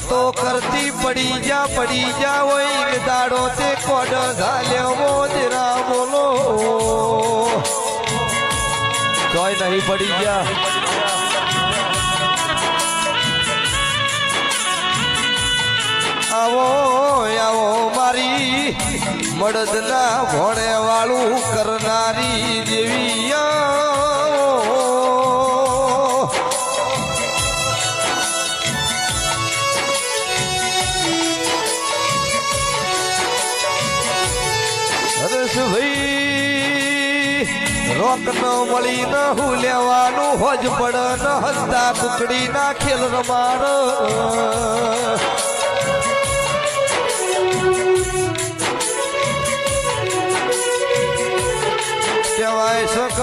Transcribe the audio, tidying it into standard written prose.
વાતો કરતી પડી જા હોય દાડો તે કોડ ઝાલ્યો મોજરા બોલો કોઈ નહીં પડી ગયા આવો આવો મારી મળદના ભોણે વાળું કરનારી દેવી હરેશભાઈ રોક ન મળી ન હું લેવાનું હોજ પડ ન હસતા કુકડી ના ખેલ રમાડ કહેવાય શક